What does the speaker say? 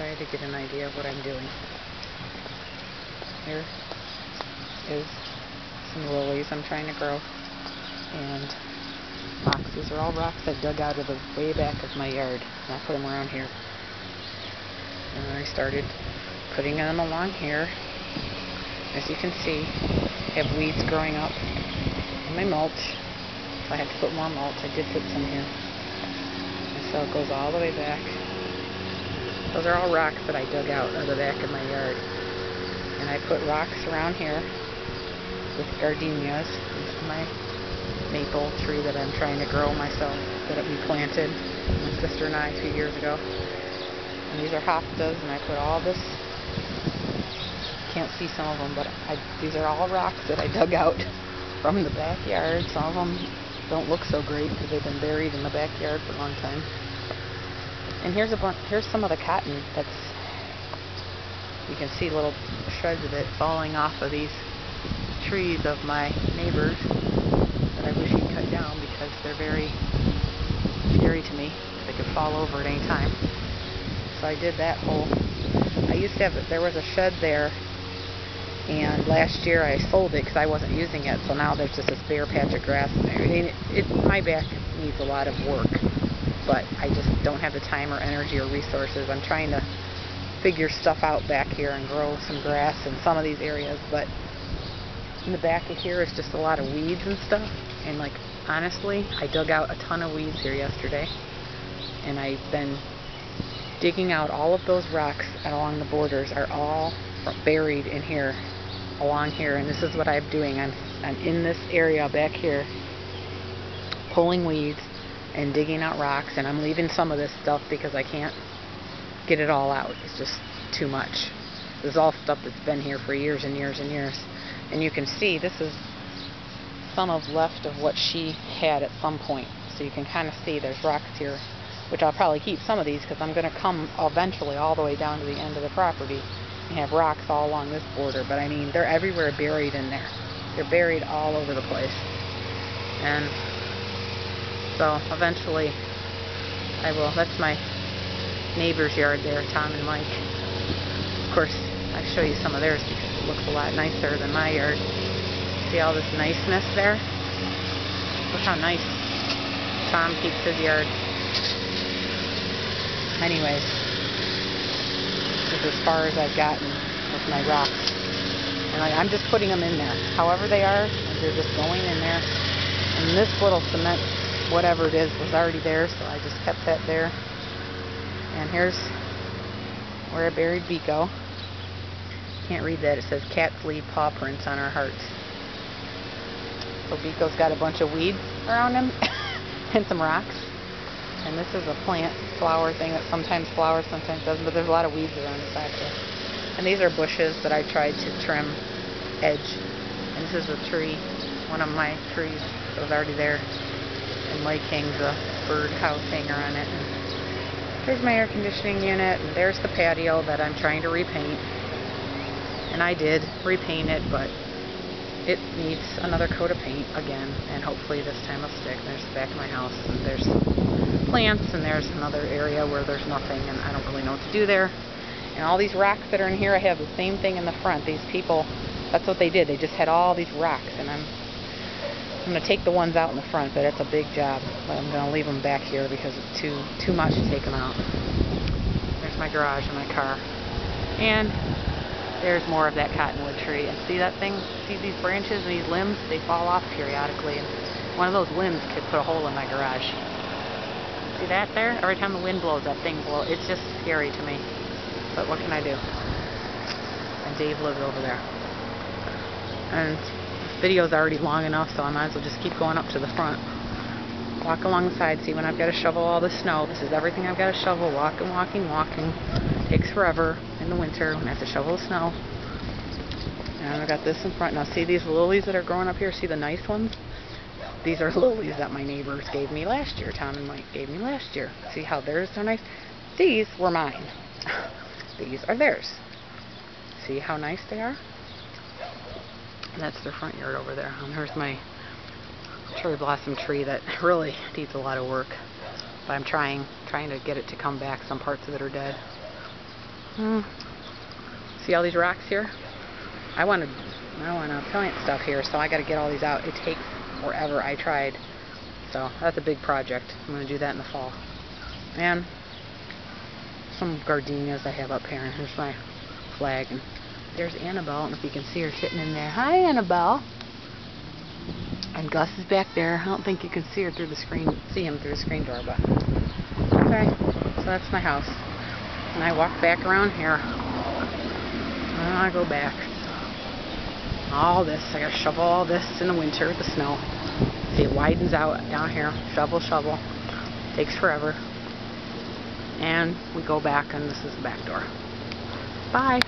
outside to get an idea of what I'm doing. Here is some lilies I'm trying to grow, and rocks. These are all rocks I dug out of the way back of my yard, and I put them around here. And then I started putting them along here. As you can see, I have weeds growing up in my mulch, so I had to put more mulch. I did put some here. And so it goes all the way back. Those are all rocks that I dug out of the back of my yard. And I put rocks around here with gardenias. This is my maple tree that I'm trying to grow myself, that we planted, my sister and I, a few years ago. And these are hostas, and I put all this, can't see some of them, but these are all rocks that I dug out from the backyard. Some of them don't look so great because they've been buried in the backyard for a long time. And here's some of the cotton that's, you can see little shreds of it falling off of these trees of my neighbors that I wish he'd cut down because they're very scary to me. They could fall over at any time. So I did that whole, I used to have, there was a shed there, and last year I sold it because I wasn't using it, so now there's just this bare patch of grass in there. I mean, my back needs a lot of work, but I just don't have the time or energy or resources. I'm trying to figure stuff out back here and grow some grass in some of these areas, but in the back of here is just a lot of weeds and stuff. And like, honestly, I dug out a ton of weeds here yesterday, and I've been digging out all of those rocks along the borders are all buried in here, along here. And this is what I'm doing. I'm in this area back here pulling weeds and digging out rocks, and I'm leaving some of this stuff because I can't get it all out. It's just too much. This is all stuff that's been here for years and years and years. And you can see this is some of left of what she had at some point. So you can kind of see there's rocks here, which I'll probably keep some of these because I'm going to come eventually all the way down to the end of the property and have rocks all along this border. But I mean, they're everywhere buried in there. They're buried all over the place. And so eventually I will. That's my neighbor's yard there, Tom and Mike. Of course, I show you some of theirs because it looks a lot nicer than my yard. See all this niceness there? Look how nice Tom keeps his yard. Anyways, this is as far as I've gotten with my rocks. And I'm just putting them in there. However they are, they're just going in there. And this little cement, whatever it is, was already there, so I just kept that there. And here's where I buried Biko. Can't read that. It says cats leave paw prints on our hearts. So Biko's got a bunch of weeds around him and some rocks. And this is a plant flower thing that sometimes flowers, sometimes doesn't, but there's a lot of weeds around it back there. And these are bushes that I tried to trim edge. And this is a tree, one of my trees that was already there. And Mike hangs a bird house hanger on it. And there's my air conditioning unit, and there's the patio that I'm trying to repaint. And I did repaint it, but it needs another coat of paint again, and hopefully this time it'll stick. There's the back of my house, and there's plants, and there's another area where there's nothing, and I don't really know what to do there. And all these rocks that are in here, I have the same thing in the front. These people, that's what they did. They just had all these rocks, and I'm going to take the ones out in the front, but it's a big job. But I'm going to leave them back here because it's too much to take them out. There's my garage and my car. And there's more of that cottonwood tree. And see that thing? See these branches and these limbs? They fall off periodically. And one of those limbs could put a hole in my garage. See that there? Every time the wind blows, that thing blows. It's just scary to me. But what can I do? And Dave lives over there. And video's already long enough, so I might as well just keep going up to the front. Walk along the side, see when I've got to shovel all the snow. This is everything I've got to shovel. Walking. Takes forever in the winter when I have to shovel the snow. And I've got this in front. Now see these lilies that are growing up here? See the nice ones? These are lilies that my neighbors gave me last year. Tom and Mike gave me last year. See how theirs are nice? These were mine. These are theirs. See how nice they are? And that's their front yard over there. And here's my cherry blossom tree that really needs a lot of work. But I'm trying to get it to come back. Some parts of it are dead. See all these rocks here? I want to plant stuff here, so I got to get all these out. It takes forever. I tried. So that's a big project. I'm going to do that in the fall. And some gardenias I have up here. And here's my flag. And there's Annabelle. I don't know if you can see her sitting in there. Hi, Annabelle. And Gus is back there. I don't think you can see her through the screen. See him through the screen door, but okay. So that's my house. And I walk back around here. And I go back. All this. I gotta shovel all this in the winter with the snow. See, it widens out down here. Shovel, shovel. Takes forever. And we go back, and this is the back door. Bye.